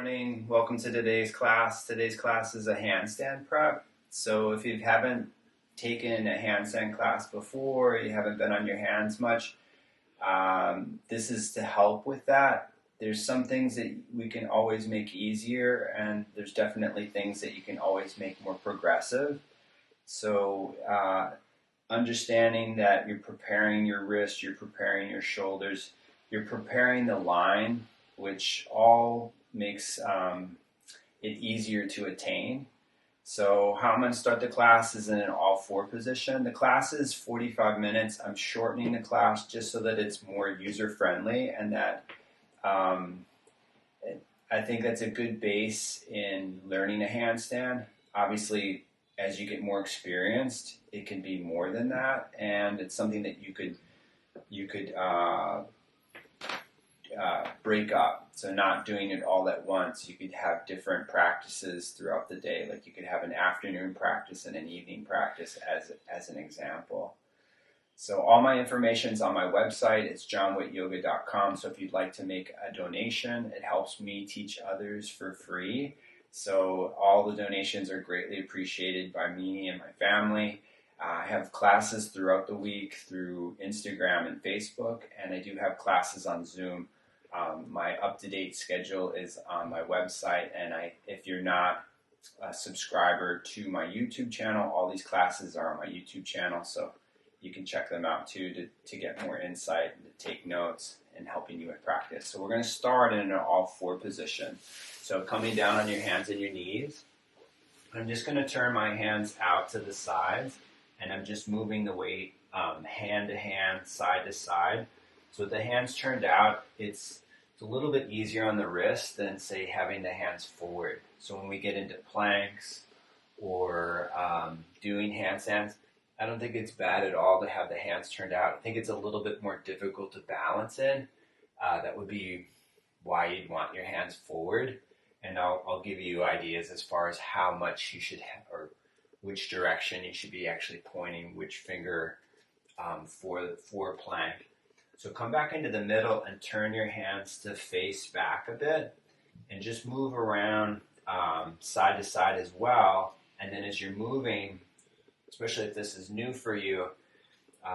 Morning. Welcome to today's class. Today's class is a handstand prep. So if you haven't taken a handstand class before, you haven't been on your hands much, this is to help with that. There's some things that we can always make easier, and there's definitely things that you can always make more progressive. So understanding that you're preparing your wrist, you're preparing your shoulders, you're preparing the line, which all makes it easier to attain. So how I'm going to start the class is in an all-four position. The class is 45 minutes. I'm shortening the class just so that it's more user-friendly, and that I think that's a good base in learning a handstand. Obviously, as you get more experienced, it can be more than that, and it's something that you could break up. So not doing it all at once. You could have different practices throughout the day. Like you could have an afternoon practice and an evening practice as an example. So all my information is on my website. It's jonwittyoga.com. So if you'd like to make a donation, it helps me teach others for free. So all the donations are greatly appreciated by me and my family. I have classes throughout the week through Instagram and Facebook, and I do have classes on Zoom. My up-to-date schedule is on my website, and if you're not a subscriber to my YouTube channel, all these classes are on my YouTube channel, so you can check them out too to get more insight and to take notes and helping you with practice. So we're going to start in an all-four position. So coming down on your hands and your knees, I'm just going to turn my hands out to the sides, and I'm just moving the weight hand to hand, side to side. So with the hands turned out, it's a little bit easier on the wrist than, say, having the hands forward. So when we get into planks or doing handstands, I don't think it's bad at all to have the hands turned out. I think it's a little bit more difficult to balance in. That would be why you'd want your hands forward. And I'll give you ideas as far as how much you should have, or which direction you should be actually pointing which finger for plank. So come back into the middle and turn your hands to face back a bit, and just move around side to side as well. And then as you're moving, especially if this is new for you,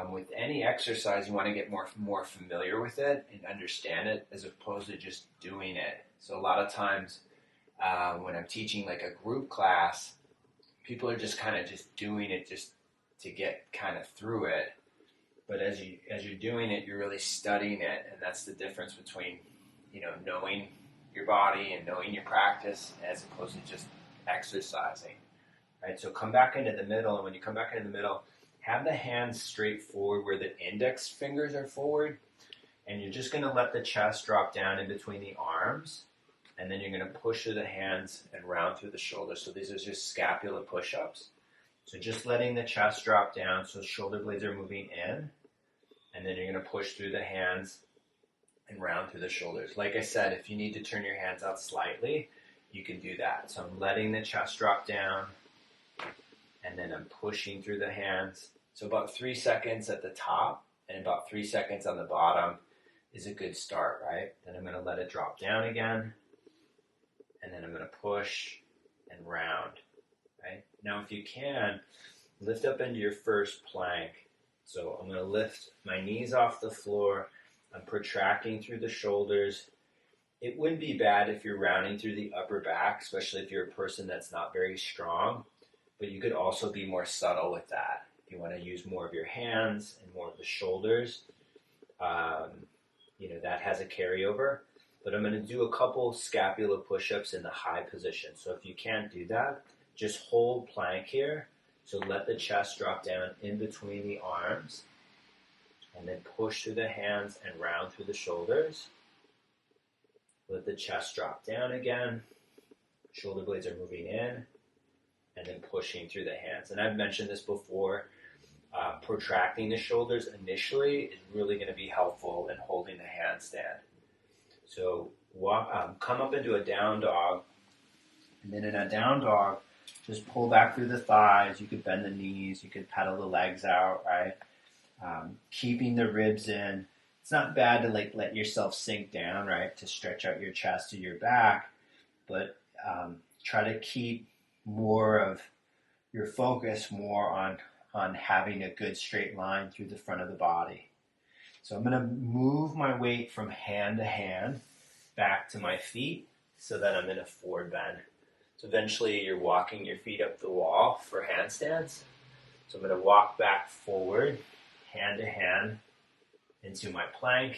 with any exercise, you want to get more familiar with it and understand it as opposed to just doing it. So a lot of times when I'm teaching like a group class, people are just kind of just doing it just to get kind of through it. But as you're doing it, you're really studying it, and that's the difference between, knowing your body and knowing your practice as opposed to just exercising. Right? So come back into the middle, and when you come back into the middle, have the hands straight forward where the index fingers are forward, and you're just going to let the chest drop down in between the arms, and then you're going to push through the hands and round through the shoulders. So these are just scapula push-ups. So just letting the chest drop down so shoulder blades are moving in, and then you're going to push through the hands and round through the shoulders. Like I said, if you need to turn your hands out slightly, you can do that. So I'm letting the chest drop down, and then I'm pushing through the hands. So about 3 seconds at the top and about 3 seconds on the bottom is a good start, right? Then I'm going to let it drop down again, and then I'm going to push and round. Right? Now, if you can, lift up into your first plank. So I'm going to lift my knees off the floor. I'm protracting through the shoulders. It wouldn't be bad if you're rounding through the upper back, especially if you're a person that's not very strong. But you could also be more subtle with that. If you want to use more of your hands and more of the shoulders, that has a carryover. But I'm going to do a couple scapula push-ups in the high position. So if you can't do that, just hold plank here. So let the chest drop down in between the arms, and then push through the hands and round through the shoulders. Let the chest drop down again. Shoulder blades are moving in, and then pushing through the hands. And I've mentioned this before, protracting the shoulders initially is really going to be helpful in holding the handstand. So come up into a down dog, and then in a down dog, just pull back through the thighs. You could bend the knees. You could pedal the legs out, right? Keeping the ribs in. It's not bad to let yourself sink down, right? To stretch out your chest to your back. but try to keep more of your focus more on having a good straight line through the front of the body. So I'm going to move my weight from hand to hand back to my feet so that I'm in a forward bend. So eventually you're walking your feet up the wall for handstands. So I'm going to walk back forward, hand to hand, into my plank.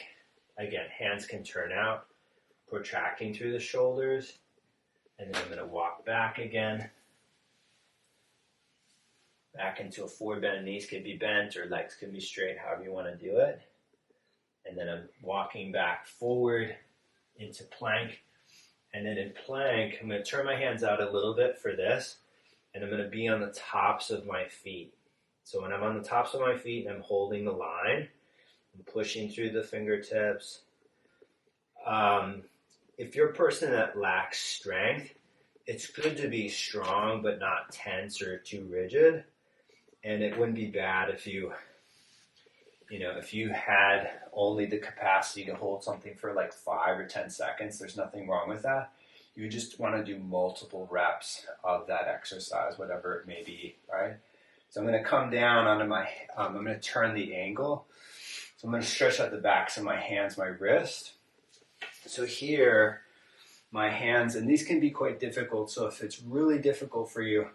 Again, hands can turn out, protracting through the shoulders. And then I'm going to walk back again, back into a forward bend. Knees can be bent or legs can be straight, however you want to do it. And then I'm walking back forward into plank. And then in plank, I'm going to turn my hands out a little bit for this. And I'm going to be on the tops of my feet. So when I'm on the tops of my feet and I'm holding the line, I'm pushing through the fingertips. If you're a person that lacks strength, it's good to be strong but not tense or too rigid. And it wouldn't be bad if you had only the capacity to hold something for like 5 or 10 seconds, there's nothing wrong with that. You just want to do multiple reps of that exercise, whatever it may be, right? So I'm going to come down onto I'm going to turn the angle. So I'm going to stretch out the backs of my hands, my wrist. So here, my hands, and these can be quite difficult. So if it's really difficult for you,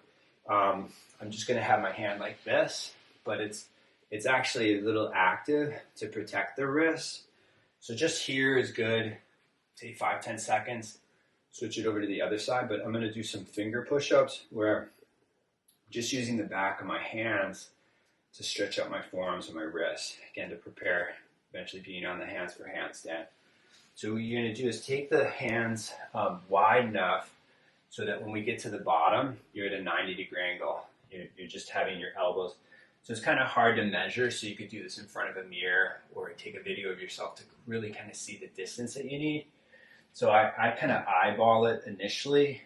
I'm just going to have my hand like this, but it's actually a little active to protect the wrist. So just here is good, say 5-10 seconds. Switch it over to the other side, but I'm going to do some finger push-ups where I'm just using the back of my hands to stretch out my forearms and my wrists, again, to prepare eventually being on the hands for handstand. So what you're going to do is take the hands wide enough so that when we get to the bottom, you're at a 90-degree angle. You're just having your elbows. So it's kind of hard to measure, so you could do this in front of a mirror or take a video of yourself to really kind of see the distance that you need. So I kind of eyeball it initially.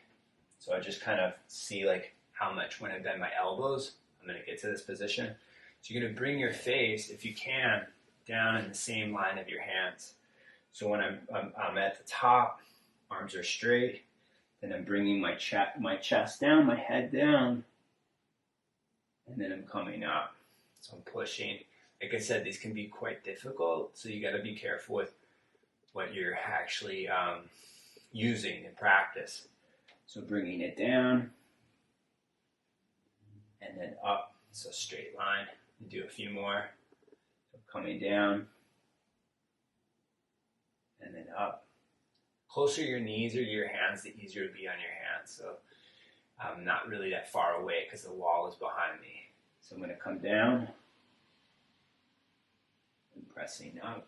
So I just kind of see like how much when I bend my elbows, I'm going to get to this position. So you're going to bring your face, if you can, down in the same line of your hands. So when I'm at the top, arms are straight, then I'm bringing my chest down, my head down, and then I'm coming up. So I'm pushing. Like I said, these can be quite difficult, so you got to be careful with what you're actually using in practice. So bringing it down, and then up, so straight line. Do a few more. So coming down, and then up. Closer your knees or your hands, the easier to be on your hands. So I'm not really that far away because the wall is behind me. So I'm going to come down and pressing up.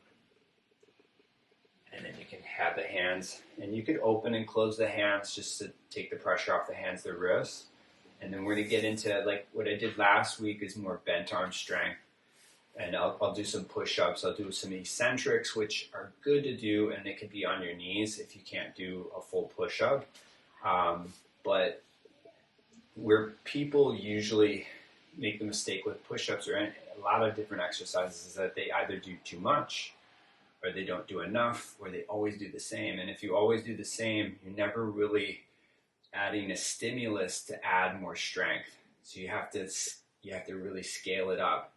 And then you can have the hands, and you could open and close the hands just to take the pressure off the hands, the wrists. And then we're going to get into, like what I did last week is more bent arm strength. And I'll do some push-ups. I'll do some eccentrics, which are good to do, and they could be on your knees if you can't do a full push-up. But where people usually make the mistake with push-ups or a lot of different exercises is that they either do too much, or they don't do enough, or they always do the same. And if you always do the same, you're never really adding a stimulus to add more strength. So you have to really scale it up.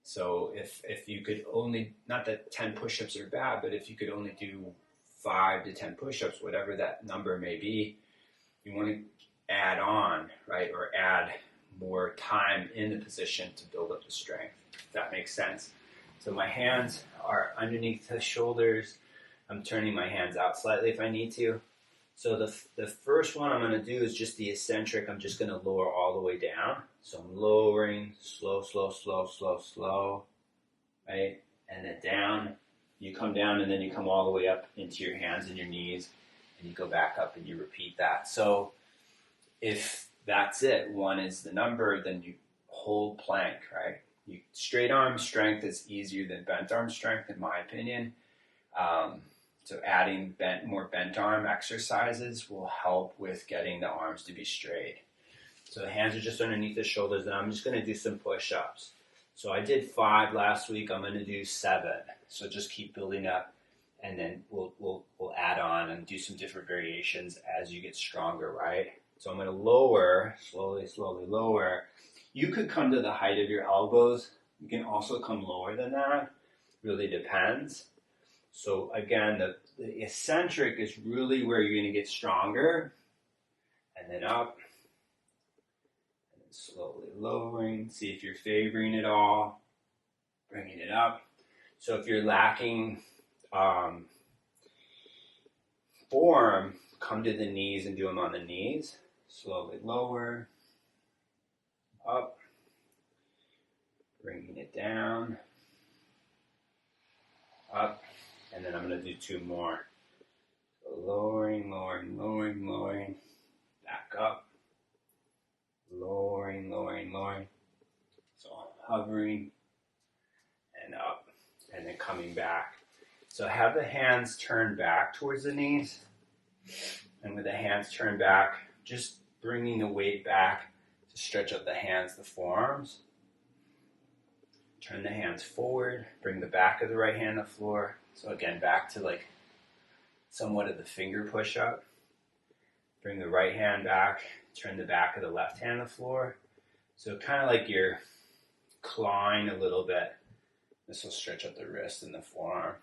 So if you could only, not that 10 push-ups are bad, but if you could only do 5 to 10 push-ups, whatever that number may be, you want to add on, right? Or add more time in the position to build up the strength, if that makes sense. So my hands are underneath the shoulders. I'm turning my hands out slightly if I need to. So the first one I'm going to do is just the eccentric. I'm just going to lower all the way down. So I'm lowering, slow, slow, slow, slow, slow, right? And then down. You come down and then you come all the way up into your hands and your knees. And you go back up and you repeat that. So if that's it, 1 is the number, then you hold plank, right? Straight arm strength is easier than bent arm strength, in my opinion. So adding more bent arm exercises will help with getting the arms to be straight. So the hands are just underneath the shoulders, and I'm just going to do some push-ups. So I did 5 last week. I'm going to do 7. So just keep building up. and then we'll add on and do some different variations as you get stronger, right? So I'm going to lower, slowly lower. You could come to the height of your elbows. You can also come lower than that. Really depends. So again, the eccentric is really where you're going to get stronger. And then up. And then slowly lowering. See if you're favoring it all. Bringing it up. So if you're lacking form, come to the knees and do them on the knees. Slowly lower. Up. Bringing it down. Up. And then I'm going to do 2 more. So lowering. Back up. Lowering. So hovering and up. And then coming back. So have the hands turned back towards the knees. And with the hands turned back, just bringing the weight back to stretch out the hands, the forearms. Turn the hands forward. Bring the back of the right hand to the floor. So again, back to like somewhat of the finger push-up. Bring the right hand back. Turn the back of the left hand to the floor. So kind of like you're clawing a little bit. This will stretch out the wrist and the forearm.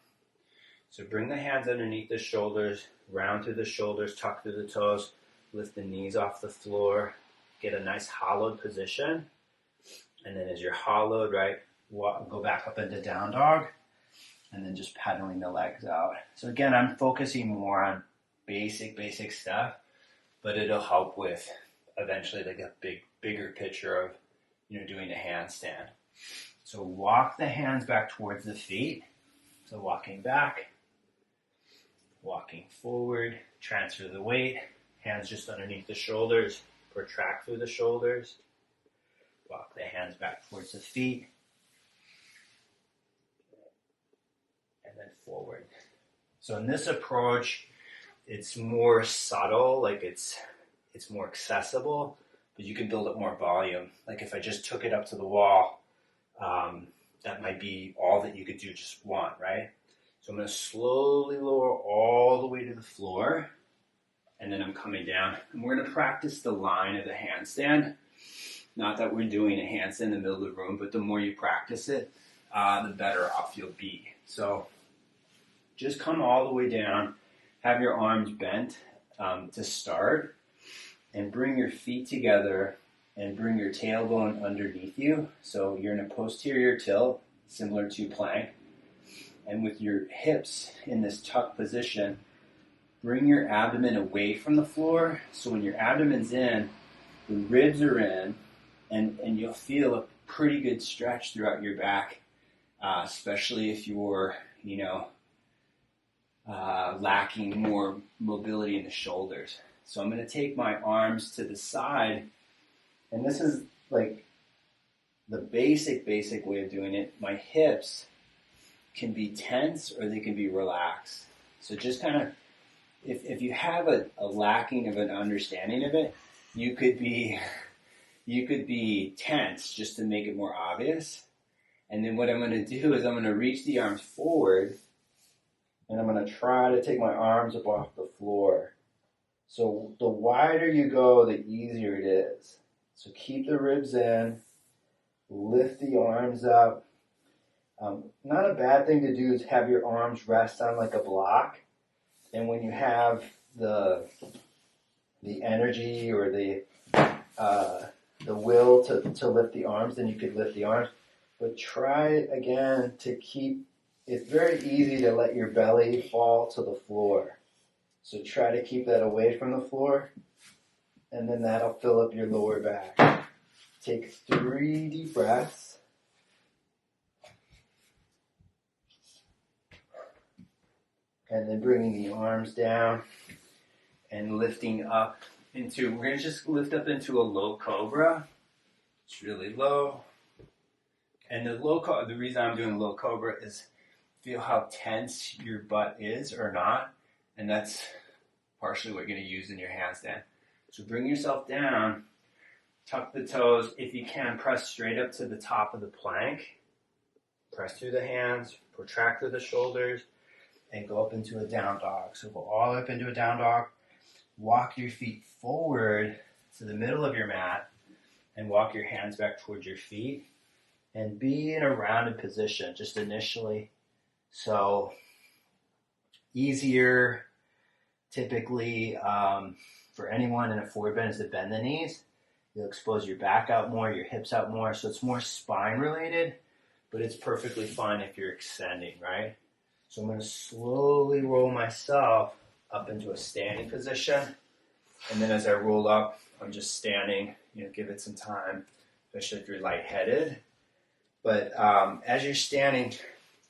So bring the hands underneath the shoulders, round through the shoulders, tuck through the toes, lift the knees off the floor, get a nice hollowed position. And then as you're hollowed, right, go back up into down dog, and then just pedaling the legs out. So again, I'm focusing more on basic stuff, but it'll help with eventually like a bigger picture of, doing a handstand. So walk the hands back towards the feet. So walking back, walking forward, transfer the weight, hands just underneath the shoulders, protract through the shoulders. Walk the hands back towards the feet. And then forward. So in this approach, it's more subtle, like it's more accessible, but you can build up more volume. Like if I just took it up to the wall, that might be all that you could do just one, right? So I'm going to slowly lower all the way to the floor, and then I'm coming down. And we're going to practice the line of the handstand. Not that we're doing a handstand in the middle of the room, but the more you practice it, the better off you'll be. So just come all the way down, have your arms bent to start, and bring your feet together and bring your tailbone underneath you. So you're in a posterior tilt, similar to plank. And with your hips in this tuck position, bring your abdomen away from the floor. So when your abdomen's in, the ribs are in, and you'll feel a pretty good stretch throughout your back, especially if you're, lacking more mobility in the shoulders. So I'm going to take my arms to the side, and this is like the basic way of doing it. My hips can be tense or they can be relaxed. So just kind of, if you have a lacking of an understanding of it, you could be tense just to make it more obvious. And then what I'm going to do is I'm going to reach the arms forward, and I'm going to try to take my arms up off the floor. So the wider you go, the easier it is. So keep the ribs in, lift the arms up. Not a bad thing to do is have your arms rest on like a block. And when you have the energy or the will to lift the arms, then you could lift the arms. But try again to keep, it's very easy to let your belly fall to the floor. So try to keep that away from the floor, and then that'll fill up your lower back. Take 3 deep breaths. And then bringing the arms down and lifting up into, we're going to just lift up into a low cobra. It's really low. And the reason I'm doing low cobra is feel how tense your butt is or not. And that's partially what you're going to use in your handstand. So bring yourself down, tuck the toes. If you can, press straight up to the top of the plank. Press through the hands, protract through the shoulders. and go up into a down dog. So go all the way up into a down dog. Walk your feet forward to the middle of your mat and walk your hands back towards your feet and be in a rounded position just initially. So easier typically for anyone in a forward bend is to bend the knees. You'll expose your back out more, your hips out more, so it's more spine related, but it's perfectly fine if you're extending, right? So I'm going to slowly roll myself up into a standing position, and then as I roll up, I'm just standing. Give it some time, especially if you're lightheaded. But as you're standing,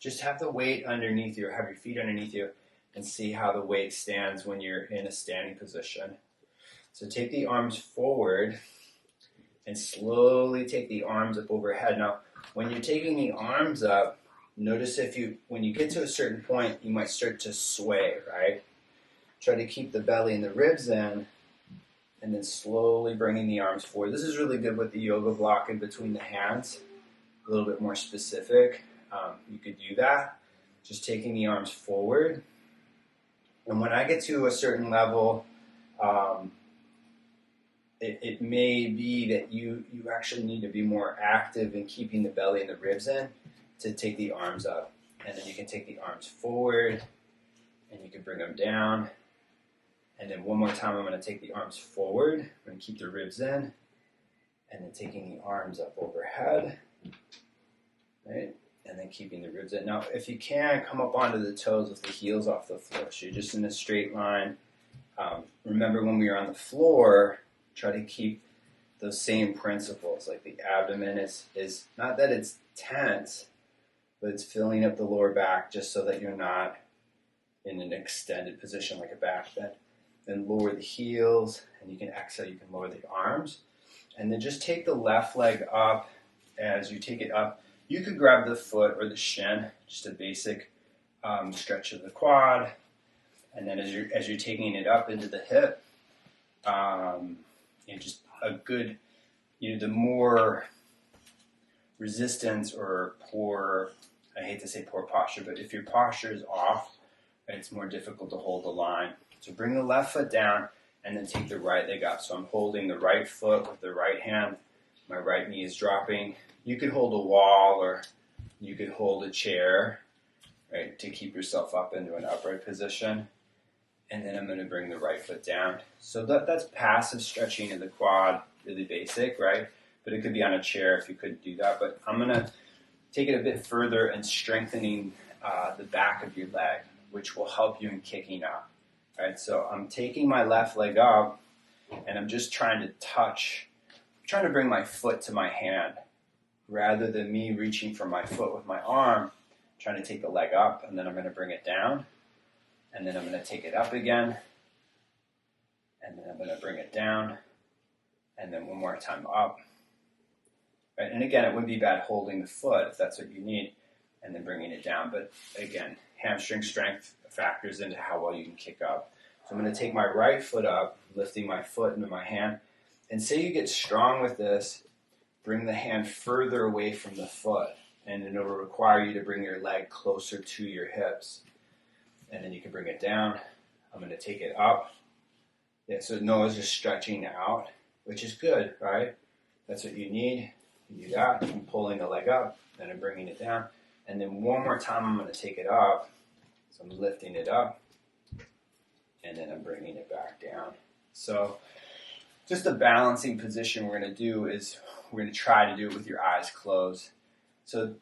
just have the weight underneath you, or have your feet underneath you, and see how the weight stands when you're in a standing position. So take the arms forward and slowly take the arms up overhead. Now, when you're taking the arms up, notice when you get to a certain point, you might start to sway, right? Try to keep the belly and the ribs in, and then slowly bringing the arms forward. This is really good with the yoga block in between the hands, a little bit more specific. You could do that, just taking the arms forward. And when I get to a certain level, it may be that you actually need to be more active in keeping the belly and the ribs in to take the arms up. And then you can take the arms forward, and you can bring them down. And then one more time, I'm going to take the arms forward. I'm going to keep the ribs in, and then taking the arms up overhead, right? And then keeping the ribs in. Now, if you can, come up onto the toes with the heels off the floor. So you're just in a straight line. Remember when we were on the floor, try to keep those same principles. Like the abdomen is not that it's tense, but it's filling up the lower back just so that you're not in an extended position like a back bend. Then lower the heels, and you can exhale, you can lower the arms. And then just take the left leg up. As you take it up, you could grab the foot or the shin, just a basic stretch of the quad. And then as you're taking it up into the hip, just a good, the more resistance or poor, I hate to say poor posture, but if your posture is off, it's more difficult to hold the line. So bring the left foot down and then take the right leg up. So I'm holding the right foot with the right hand. My right knee is dropping. You could hold a wall or you could hold a chair, right, to keep yourself up into an upright position. And then I'm going to bring the right foot down. So that's passive stretching of the quad, really basic, right? But it could be on a chair if you couldn't do that. But I'm going to take it a bit further and strengthening the back of your leg, which will help you in kicking up. All right, so I'm taking my left leg up, and I'm just trying to bring my foot to my hand, rather than me reaching for my foot with my arm, trying to take the leg up, and then I'm going to bring it down, and then I'm going to take it up again, and then I'm going to bring it down, and then one more time up. Right? And again, it wouldn't be bad holding the foot if that's what you need, and then bringing it down. But again, hamstring strength factors into how well you can kick up. So I'm going to take my right foot up, lifting my foot into my hand. And say you get strong with this, bring the hand further away from the foot. And it will require you to bring your leg closer to your hips. And then you can bring it down. I'm going to take it up. Yeah, so Noah's just stretching out, which is good, right? That's what you need. You do that. I'm pulling the leg up, then I'm bringing it down. And then one more time, I'm going to take it up. So I'm lifting it up, and then I'm bringing it back down. So just a balancing position we're going to do is we're going to try to do it with your eyes closed. So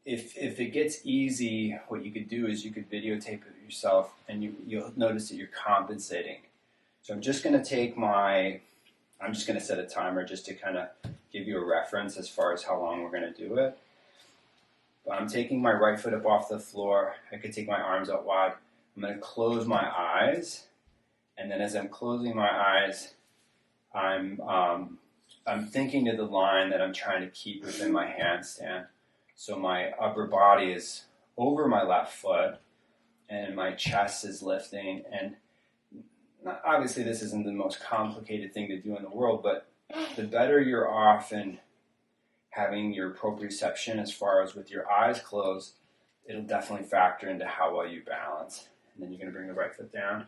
if it gets easy, what you could do is you could videotape it yourself, and you'll notice that you're compensating. So I'm just going to set a timer just to kind of give you a reference as far as how long we're going to do it. But I'm taking my right foot up off the floor. I could take my arms out wide. I'm going to close my eyes, and then as I'm closing my eyes, I'm thinking of the line that I'm trying to keep within my handstand. So my upper body is over my left foot, and my chest is lifting. And obviously, this isn't the most complicated thing to do in the world, but the better you're off in having your proprioception as far as with your eyes closed, it'll definitely factor into how well you balance. And then you're going to bring the right foot down.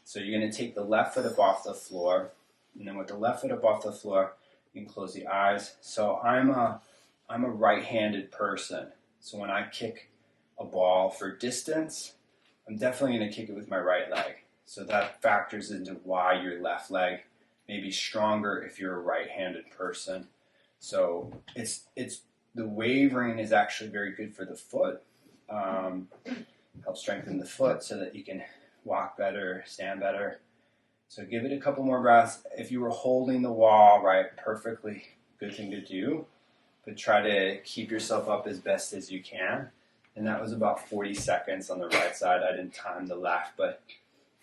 So you're going to take the left foot up off the floor, and then with the left foot up off the floor, you can close the eyes. So I'm a right-handed person. So when I kick a ball for distance, I'm definitely going to kick it with my right leg. So that factors into why your left leg may be stronger if you're a right-handed person. So it's the wavering is actually very good for the foot. Help strengthen the foot so that you can walk better, stand better. So give it a couple more breaths. If you were holding the wall, right, perfectly good thing to do, but try to keep yourself up as best as you can. And that was about 40 seconds on the right side. I didn't time the left, but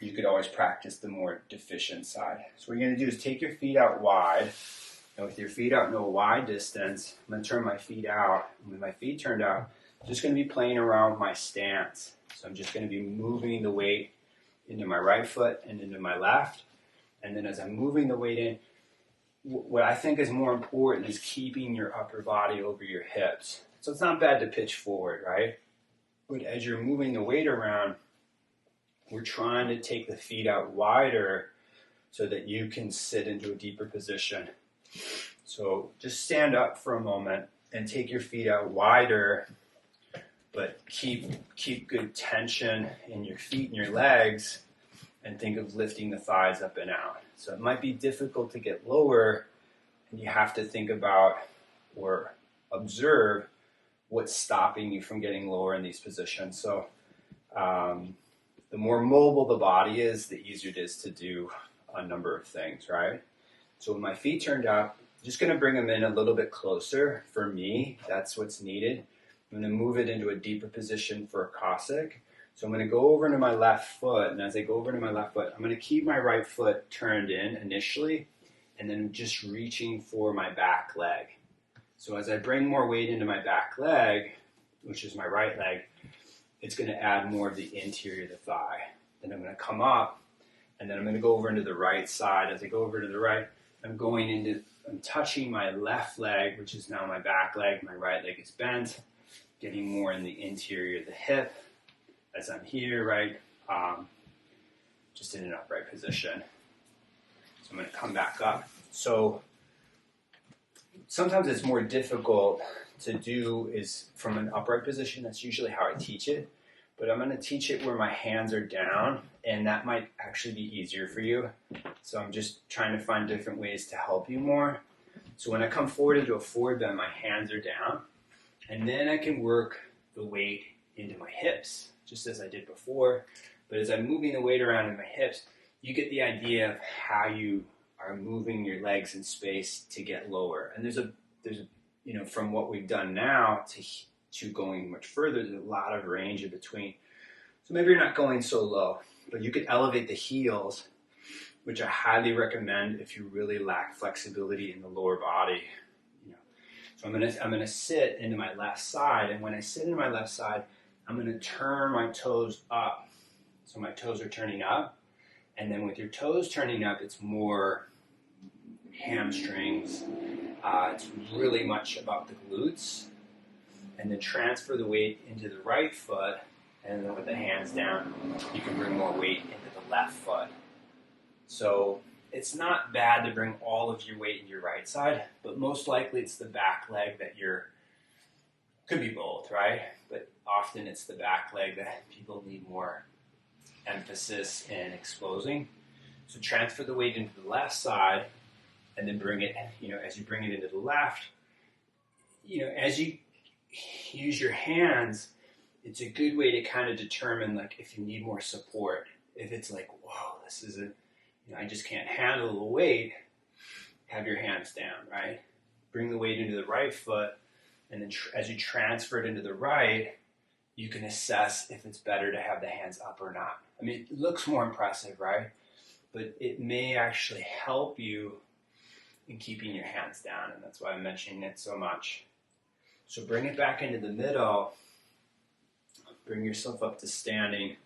you could always practice the more deficient side. So what you're going to do is take your feet out wide. And with your feet out in a wide distance, I'm going to turn my feet out. And with my feet turned out, I'm just going to be playing around with my stance. So I'm just going to be moving the weight into my right foot and into my left. And then as I'm moving the weight in, what I think is more important is keeping your upper body over your hips. So it's not bad to pitch forward, right? But as you're moving the weight around, we're trying to take the feet out wider so that you can sit into a deeper position. So just stand up for a moment and take your feet out wider, but keep good tension in your feet and your legs, and think of lifting the thighs up and out. So it might be difficult to get lower, and you have to think about or observe what's stopping you from getting lower in these positions. So the more mobile the body is, the easier it is to do a number of things, right? So when my feet turned up, I'm just going to bring them in a little bit closer. For me, that's what's needed. I'm going to move it into a deeper position for a Cossack. So I'm going to go over into my left foot, and as I go over into my left foot, I'm going to keep my right foot turned in initially, and then just reaching for my back leg. So as I bring more weight into my back leg, which is my right leg, it's going to add more of the interior of the thigh. Then I'm going to come up, and then I'm going to go over into the right side. As I go over to the right, I'm touching my left leg, which is now my back leg. My right leg is bent, getting more in the interior of the hip. As I'm here, right, just in an upright position. So I'm going to come back up. So sometimes it's more difficult to do is from an upright position. That's usually how I teach it. But I'm going to teach it where my hands are down, and that might actually be easier for you. So I'm just trying to find different ways to help you more. So when I come forward into a forward bend, my hands are down, and then I can work the weight into my hips, just as I did before. But as I'm moving the weight around in my hips, you get the idea of how you are moving your legs in space to get lower. And there's a from what we've done now to going much further, there's a lot of range in between. So maybe you're not going so low, but you could elevate the heels, which I highly recommend if you really lack flexibility in the lower body. So I'm gonna sit into my left side, and when I sit into my left side, I'm going to turn my toes up. So my toes are turning up. And then with your toes turning up, it's more hamstrings. It's really much about the glutes. And then transfer the weight into the right foot. And then with the hands down, you can bring more weight into the left foot. So it's not bad to bring all of your weight into your right side, but most likely it's the back leg that could be both, right? But often it's the back leg that people need more emphasis in exposing. So transfer the weight into the left side, and then bring it, as you bring it into the left, as you use your hands, it's a good way to kind of determine, like, if you need more support. If it's like, whoa, this isn't, I just can't handle the weight, have your hands down, right? Bring the weight into the right foot, and then as you transfer it into the right, you can assess if it's better to have the hands up or not. I mean, it looks more impressive, right? But it may actually help you in keeping your hands down, and that's why I'm mentioning it so much. So bring it back into the middle. Bring yourself up to standing.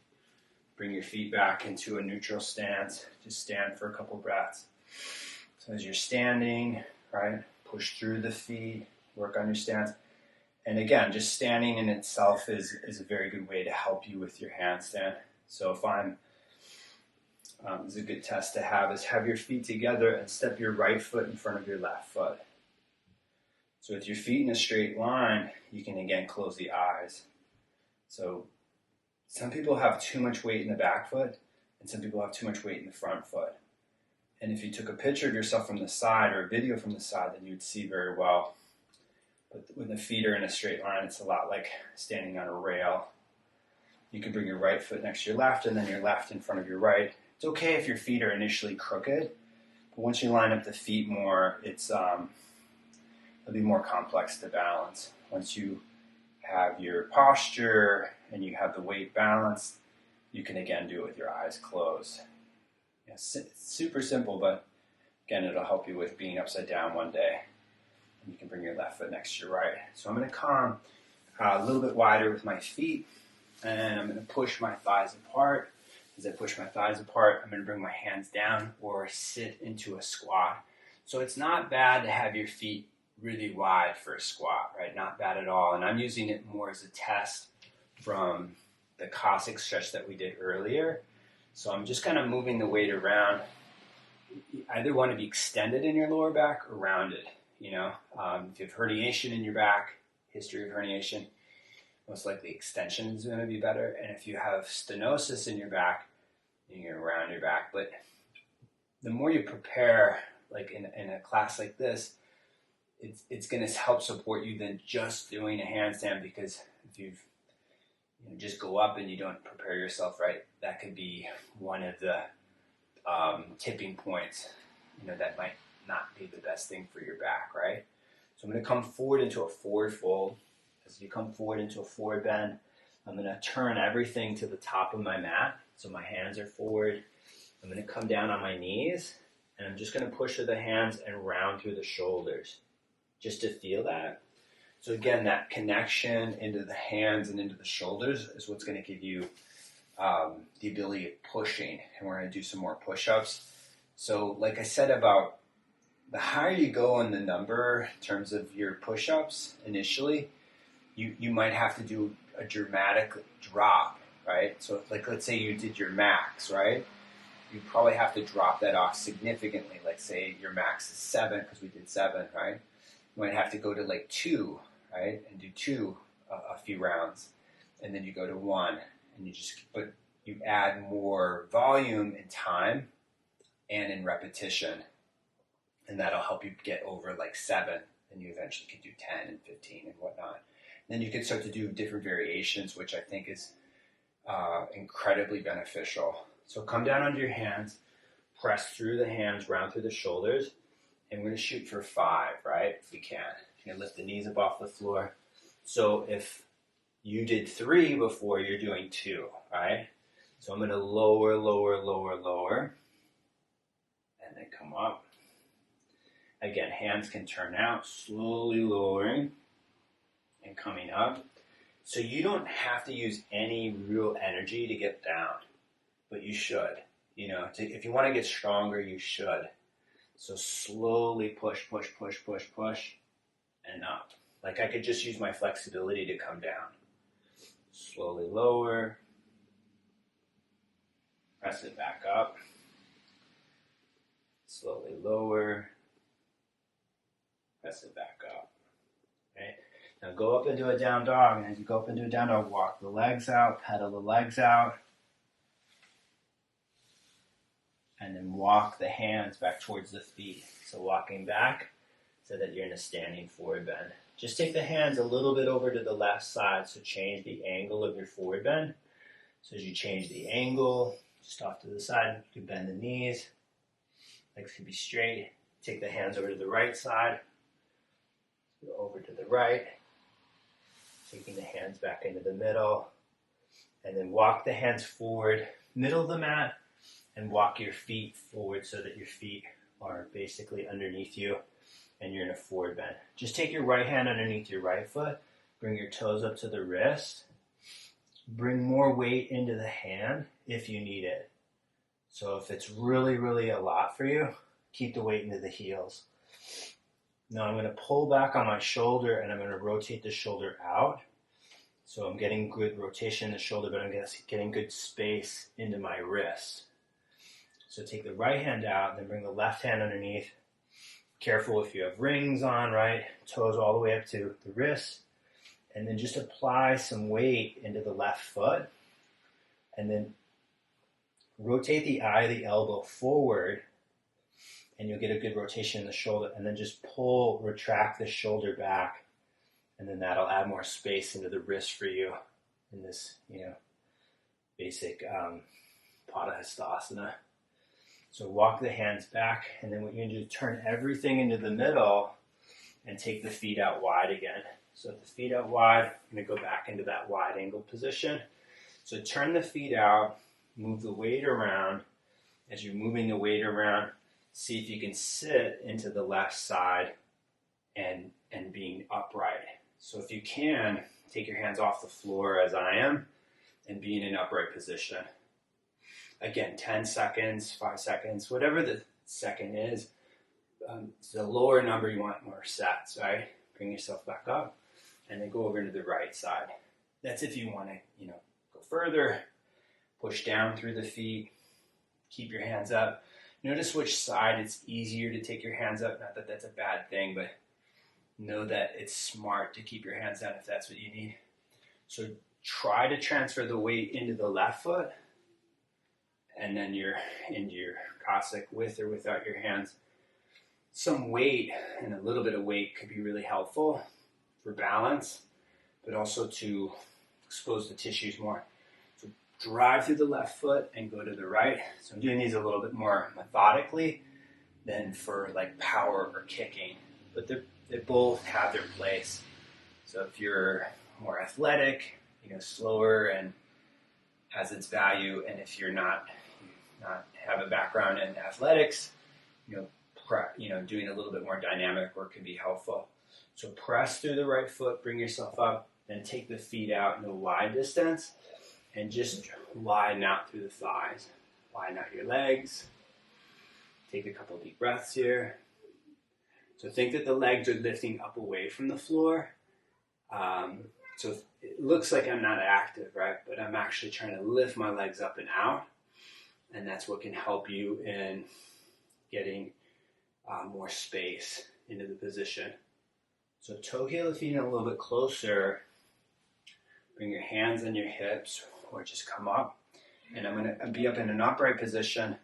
Bring your feet back into a neutral stance. Just stand for a couple breaths. So as you're standing, right, push through the feet, work on your stance. And again, just standing in itself is a very good way to help you with your handstand. So if this is a good test to have, is have your feet together and step your right foot in front of your left foot. So with your feet in a straight line, you can again close the eyes. So some people have too much weight in the back foot, and some people have too much weight in the front foot. And if you took a picture of yourself from the side or a video from the side, then you would see very well. But when the feet are in a straight line, it's a lot like standing on a rail. You can bring your right foot next to your left, and then your left in front of your right. It's okay if your feet are initially crooked, but once you line up the feet more, it'll be more complex to balance. Once you have your posture and you have the weight balanced, you can again do it with your eyes closed. It's super simple, but again, it'll help you with being upside down one day. And you can bring your left foot next to your right. So I'm going to come a little bit wider with my feet, and I'm going to push my thighs apart. As I push my thighs apart, I'm going to bring my hands down or sit into a squat. So it's not bad to have your feet really wide for a squat, right? Not bad at all. And I'm using it more as a test from the Cossack stretch that we did earlier. So I'm just kind of moving the weight around. You either want to be extended in your lower back or rounded. If you have herniation in your back, history of herniation, most likely extension is going to be better. And if you have stenosis in your back, you're going to round your back. But the more you prepare, like in a class like this, it's going to help support you than just doing a handstand, because if you just go up and you don't prepare yourself right, that could be one of the tipping points, that might not be the best thing for your back, right? So I'm going to come forward into a forward fold. As you come forward into a forward bend, I'm going to turn everything to the top of my mat. So my hands are forward. I'm going to come down on my knees, and I'm just going to push with the hands and round through the shoulders, just to feel that. So again, that connection into the hands and into the shoulders is what's going to give you the ability of pushing. And we're going to do some more push-ups. So like I said, about the higher you go in the number in terms of your push-ups initially, you might have to do a dramatic drop, right? So like, let's say you did your max, right? You probably have to drop that off significantly. Like say your max is 7, because we did 7, right? You might have to go to like 2, right? And do 2 a few rounds. And then you go to 1, and but you add more volume in time and in repetition. And that'll help you get over like 7, and you eventually can do 10 and 15 and whatnot. Then you can start to do different variations, which I think is incredibly beneficial. So come down onto your hands, press through the hands, round through the shoulders, and we're going to shoot for 5, right? If we can. You're going to lift the knees up off the floor. So if you did 3 before, you're doing 2, right? So I'm going to lower, and then come up. Again, hands can turn out, slowly lowering and coming up. So you don't have to use any real energy to get down, but you should. If you want to get stronger, you should. So slowly push, and up. Like I could just use my flexibility to come down. Slowly lower. Press it back up. Slowly lower. Press it back up. Okay. Now go up into a down dog, and as you go up into a down dog, walk the legs out, pedal the legs out, and then walk the hands back towards the feet. So walking back so that you're in a standing forward bend. Just take the hands a little bit over to the left side, so change the angle of your forward bend. So as you change the angle, just off to the side, you bend the knees. Legs can be straight. Take the hands over to the right side. Go over to the right. Taking the hands back into the middle. And then walk the hands forward, middle of the mat, and walk your feet forward so that your feet are basically underneath you and you're in a forward bend. Just take your right hand underneath your right foot, bring your toes up to the wrist, bring more weight into the hand if you need it. So if it's really, really a lot for you, keep the weight into the heels. Now I'm going to pull back on my shoulder and I'm going to rotate the shoulder out. So I'm getting good rotation in the shoulder, but I'm getting good space into my wrist. So take the right hand out and then bring the left hand underneath. Careful if you have rings on, right? Toes all the way up to the wrist. And then just apply some weight into the left foot. And then rotate the eye of the elbow forward. And you'll get a good rotation in the shoulder. And then just retract the shoulder back. And then that'll add more space into the wrist for you in this, basic Padahastasana. So walk the hands back, and then what you're going to do is turn everything into the middle and take the feet out wide again. So with the feet out wide, I'm going to go back into that wide angle position. So turn the feet out, move the weight around. As you're moving the weight around, see if you can sit into the left side and being upright. So if you can, take your hands off the floor as I am and be in an upright position. Again, 10 seconds, 5 seconds, whatever the second is. The lower number you want more sets, right? Bring yourself back up and then go over to the right side. That's if you want to, go further, push down through the feet, keep your hands up. Notice which side it's easier to take your hands up. Not that that's a bad thing, but know that it's smart to keep your hands down if that's what you need. So try to transfer the weight into the left foot, and then you're into your Cossack with or without your hands. Some weight and a little bit of weight could be really helpful for balance, but also to expose the tissues more. So drive through the left foot and go to the right. So I'm doing these a little bit more methodically than for like power or kicking, but they both have their place. So if you're more athletic, slower and has its value, and if you're not have a background in athletics, doing a little bit more dynamic work can be helpful. So press through the right foot, bring yourself up, then take the feet out in a wide distance, and just widen out through the thighs. Widen out your legs. Take a couple deep breaths here. So think that the legs are lifting up away from the floor. So it looks like I'm not active, right? But I'm actually trying to lift my legs up and out. And that's what can help you in getting more space into the position. So toe heel the feet in a little bit closer. Bring your hands on your hips or just come up. And I'm going to be up in an upright position.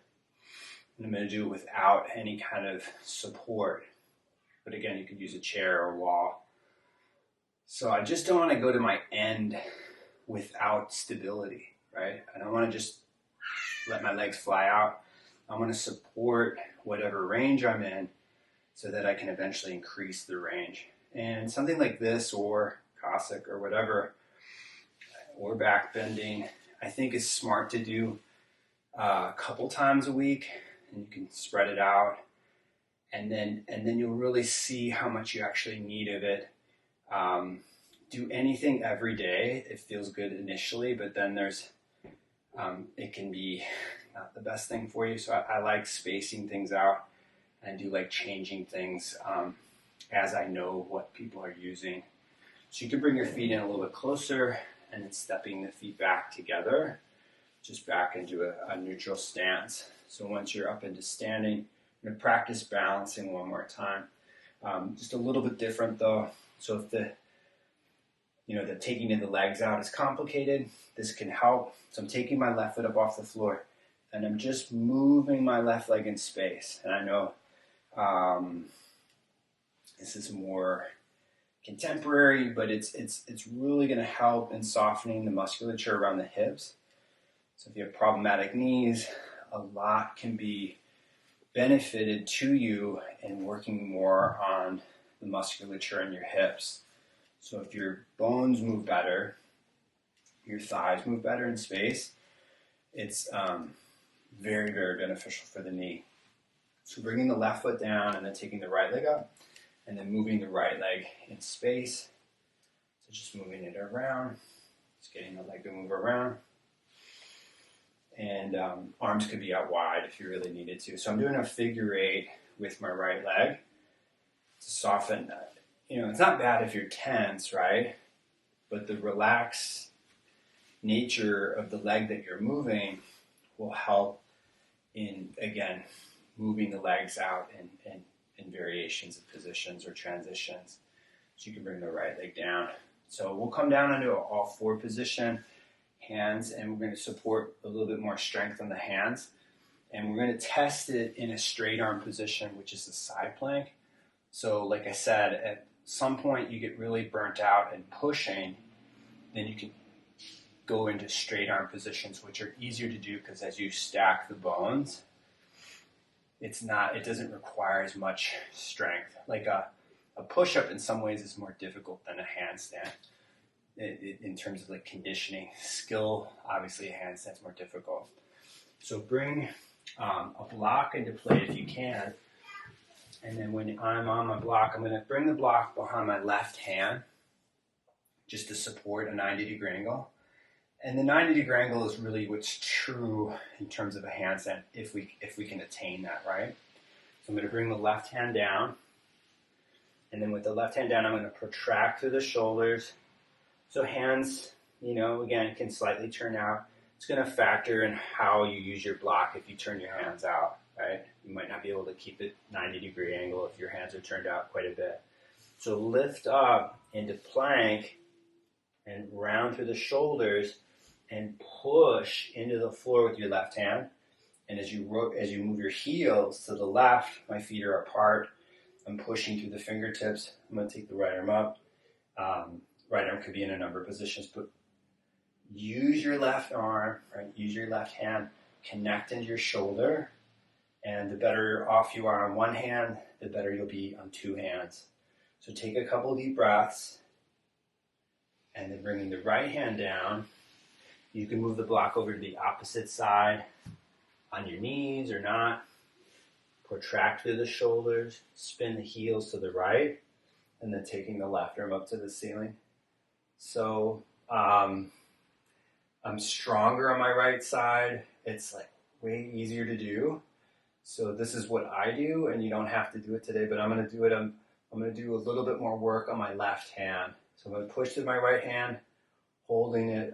And I'm going to do it without any kind of support. But again, you could use a chair or wall. So I just don't want to go to my end without stability, right? I don't want to just let my legs fly out. I want to support whatever range I'm in so that I can eventually increase the range. And something like this or Cossack or whatever, or back bending, I think is smart to do a couple times a week, and you can spread it out. And then you'll really see how much you actually need of it. Do anything every day. It feels good initially, but then it can be not the best thing for you. So I like spacing things out, and I do like changing things as I know what people are using. So you can bring your feet in a little bit closer and then stepping the feet back together, just back into a neutral stance. So once you're up into standing, I'm going to practice balancing one more time. Just a little bit different though. So if the taking of the legs out is complicated, this can help. So I'm taking my left foot up off the floor and I'm just moving my left leg in space. And I know this is more contemporary, but it's really going to help in softening the musculature around the hips. So if you have problematic knees, a lot can be benefited to you in working more on the musculature in your hips. So if your bones move better, your thighs move better in space, it's very, very beneficial for the knee. So bringing the left foot down and then taking the right leg up and then moving the right leg in space. So just moving it around, just getting the leg to move around. And arms could be out wide if you really needed to. So I'm doing a figure eight with my right leg. to soften. It's not bad if you're tense, right? But the relaxed nature of the leg that you're moving will help in, again, moving the legs out in variations of positions or transitions. So you can bring the right leg down. So we'll come down into all four position, hands, and we're going to support a little bit more strength on the hands. And we're going to test it in a straight arm position, which is the side plank. So like I said, at some point you get really burnt out and pushing, then you can go into straight arm positions, which are easier to do because as you stack the bones, it doesn't require as much strength. Like a push-up in some ways is more difficult than a handstand in terms of like conditioning. Skill, obviously a handstand's more difficult. So bring a block into play if you can. And then when I'm on my block, I'm going to bring the block behind my left hand just to support a 90-degree angle. And the 90-degree angle is really what's true in terms of a handstand if we can attain that, right? So I'm going to bring the left hand down. And then with the left hand down, I'm going to protract through the shoulders. So hands, again, can slightly turn out. It's going to factor in how you use your block if you turn your hands out, right? You might not be able to keep it 90-degree angle if your hands are turned out quite a bit. So lift up into plank and round through the shoulders and push into the floor with your left hand. And as you move your heels to the left, my feet are apart. I'm pushing through the fingertips. I'm going to take the right arm up. Right arm could be in a number of positions, but use your left arm, right? Use your left hand, connect into your shoulder. And the better off you are on one hand, the better you'll be on two hands. So take a couple deep breaths. And then bringing the right hand down, you can move the block over to the opposite side on your knees or not. Protract through the shoulders, spin the heels to the right, and then taking the left arm up to the ceiling. So I'm stronger on my right side. It's like way easier to do. So this is what I do, and you don't have to do it today, but I'm going to do it. I'm going to do a little bit more work on my left hand. So I'm going to push to my right hand, holding it.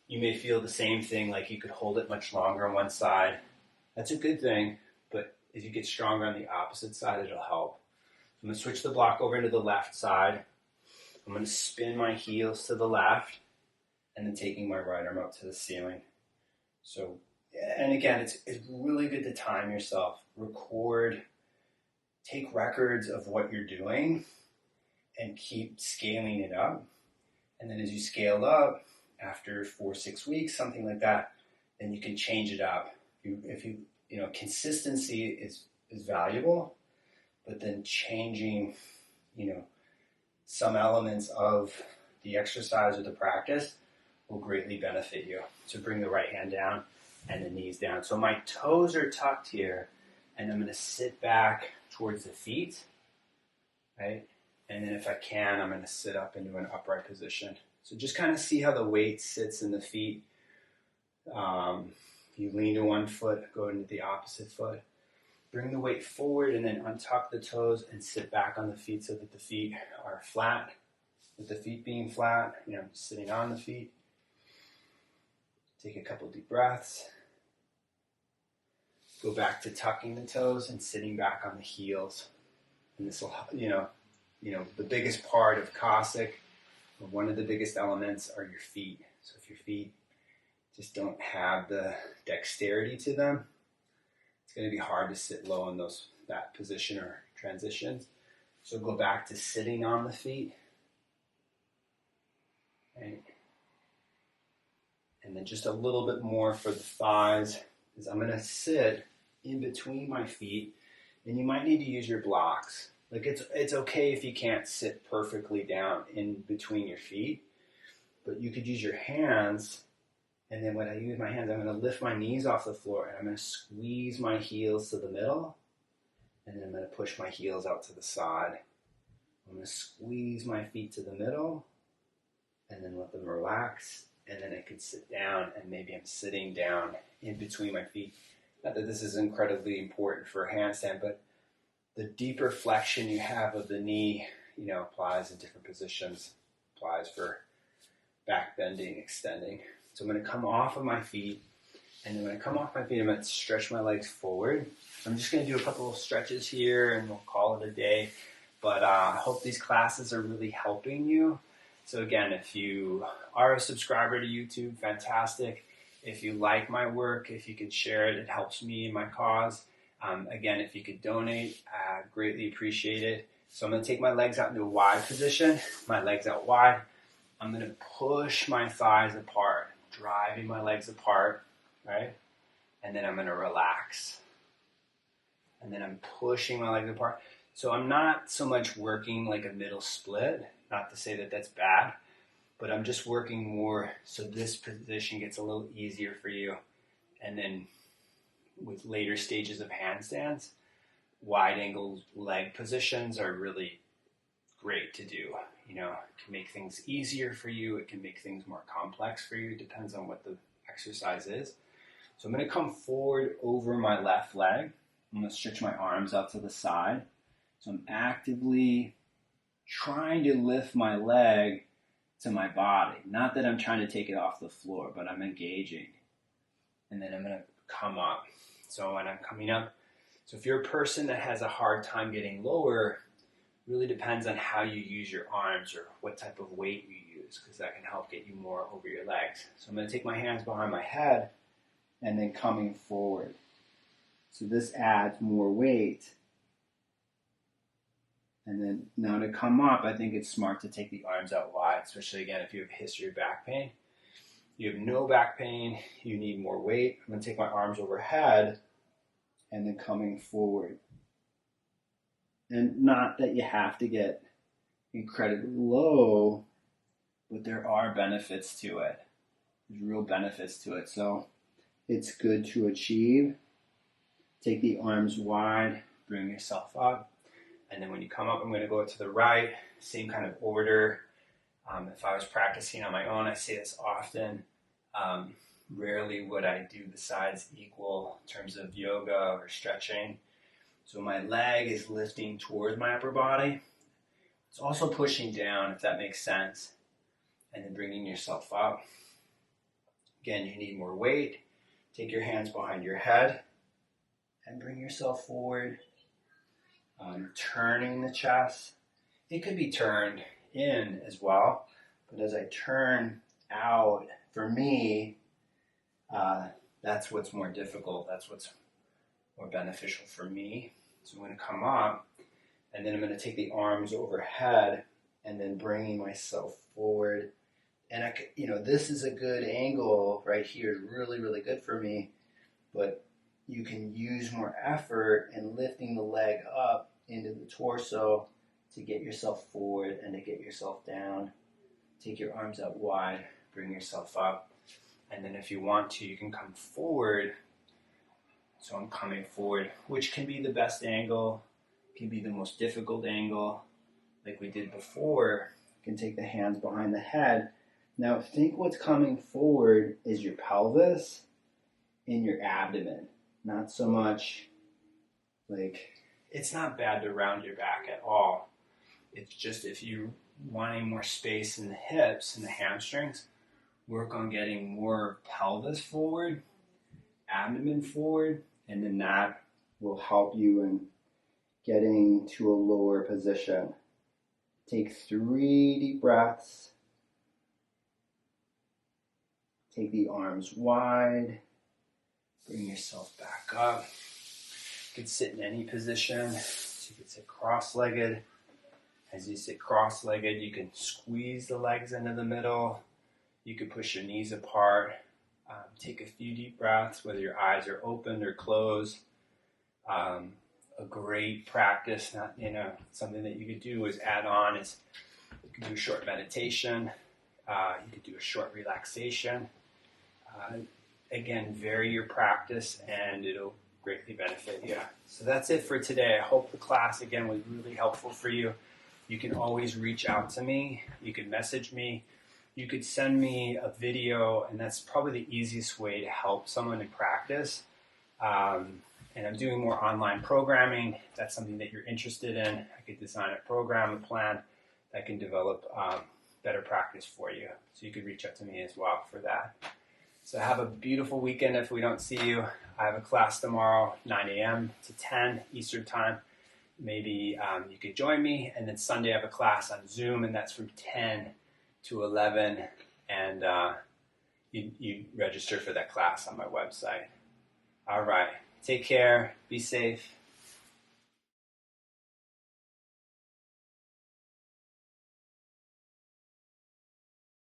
You may feel the same thing, like you could hold it much longer on one side. That's a good thing, but as you get stronger on the opposite side, it'll help. I'm going to switch the block over into the left side. I'm going to spin my heels to the left, and then taking my right arm up to the ceiling. So, and again, it's really good to time yourself. Record, take records of what you're doing, and keep scaling it up. And then as you scale up, after 4-6 weeks, something like that, then you can change it up. Consistency is valuable, but then changing, some elements of the exercise or the practice will greatly benefit you. So bring the right hand down and the knees down. So my toes are tucked here, and I'm going to sit back towards the feet, right? And then if I can, I'm going to sit up into an upright position. So just kind of see how the weight sits in the feet. You lean to one foot, go into the opposite foot. Bring the weight forward and then untuck the toes and sit back on the feet so that the feet are flat. With the feet being flat, sitting on the feet. Take a couple deep breaths. Go back to tucking the toes and sitting back on the heels. And this will, the biggest part of Cossack, or one of the biggest elements, are your feet. So if your feet just don't have the dexterity to them, it's going to be hard to sit low in that position or transitions. So go back to sitting on the feet. Right? And then just a little bit more for the thighs is I'm going to sit in between my feet, and you might need to use your blocks. Like it's okay if you can't sit perfectly down in between your feet, but you could use your hands. And then when I use my hands, I'm going to lift my knees off the floor, and I'm going to squeeze my heels to the middle, and then I'm going to push my heels out to the side. I'm going to squeeze my feet to the middle, and then let them relax, and then I can sit down, and maybe I'm sitting down in between my feet. Not that this is incredibly important for a handstand, but the deeper flexion you have of the knee, applies in different positions, applies for back bending, extending. So I'm going to come off of my feet, and then when I come off my feet, I'm going to stretch my legs forward. I'm just going to do a couple of stretches here, and we'll call it a day. But I hope these classes are really helping you. So again, if you are a subscriber to YouTube, fantastic. If you like my work, if you can share it, it helps me in my cause. Again, if you could donate, I greatly appreciate it. So I'm going to take my legs out into a wide position, my legs out wide. I'm going to push my thighs apart, driving my legs apart, right? And then I'm going to relax. And then I'm pushing my legs apart. So I'm not so much working like a middle split, not to say that that's bad, but I'm just working more so this position gets a little easier for you. And then with later stages of handstands, wide angle leg positions are really great to do. It can make things easier for you. It can make things more complex for you. It depends on what the exercise is. So I'm going to come forward over my left leg. I'm going to stretch my arms out to the side. So I'm actively trying to lift my leg to my body. Not that I'm trying to take it off the floor, but I'm engaging. And then I'm going to come up. So when I'm coming up, so if you're a person that has a hard time getting lower, really depends on how you use your arms or what type of weight you use, because that can help get you more over your legs. So I'm going to take my hands behind my head and then coming forward. So this adds more weight. And then now to come up, I think it's smart to take the arms out wide, especially again if you have a history of back pain. You have no back pain, you need more weight. I'm going to take my arms overhead and then coming forward. And not that you have to get incredibly low, but there are benefits to it. There's real benefits to it. So it's good to achieve. Take the arms wide, bring yourself up. And then when you come up, I'm going to go to the right, same kind of order. If I was practicing on my own, I say this often. Rarely would I do the sides equal in terms of yoga or stretching. So my leg is lifting towards my upper body. It's also pushing down, if that makes sense. And then bringing yourself up. Again, you need more weight. Take your hands behind your head and bring yourself forward. Turning the chest. It could be turned in as well, but as I turn out, for me, that's what's more difficult. That's what's more beneficial for me. So I'm going to come up, and then I'm going to take the arms overhead, and then bringing myself forward. And this is a good angle right here. Is really, really good for me, but you can use more effort in lifting the leg up into the torso to get yourself forward and to get yourself down. Take your arms out wide, bring yourself up. And then if you want to, you can come forward. So I'm coming forward, which can be the best angle, can be the most difficult angle. Like we did before, you can take the hands behind the head. Now think what's coming forward is your pelvis and your abdomen. Not so much like, it's not bad to round your back at all. It's just if you're wanting more space in the hips and the hamstrings, work on getting more pelvis forward, abdomen forward, and then that will help you in getting to a lower position. Take 3 deep breaths. Take the arms wide. Bring yourself back up. You can sit in any position. So you can sit cross-legged. As you sit cross-legged, you can squeeze the legs into the middle. You can push your knees apart. Take a few deep breaths, whether your eyes are open or closed. A great practice, something that you could do is add on is you can do a short meditation. You could do a short relaxation. Again, vary your practice and it'll greatly benefit you. So that's it for today. I hope the class, again, was really helpful for you. You can always reach out to me. You can message me. You could send me a video, and that's probably the easiest way to help someone in practice. And And I'm doing more online programming. If that's something that you're interested in, I could design a program, a plan that can develop better practice for you. So you could reach out to me as well for that. So have a beautiful weekend if we don't see you. I have a class tomorrow, 9 a.m. to 10 Eastern Time. Maybe you could join me. And then Sunday I have a class on Zoom, and that's from 10 to 11. And you register for that class on my website. All right. Take care. Be safe.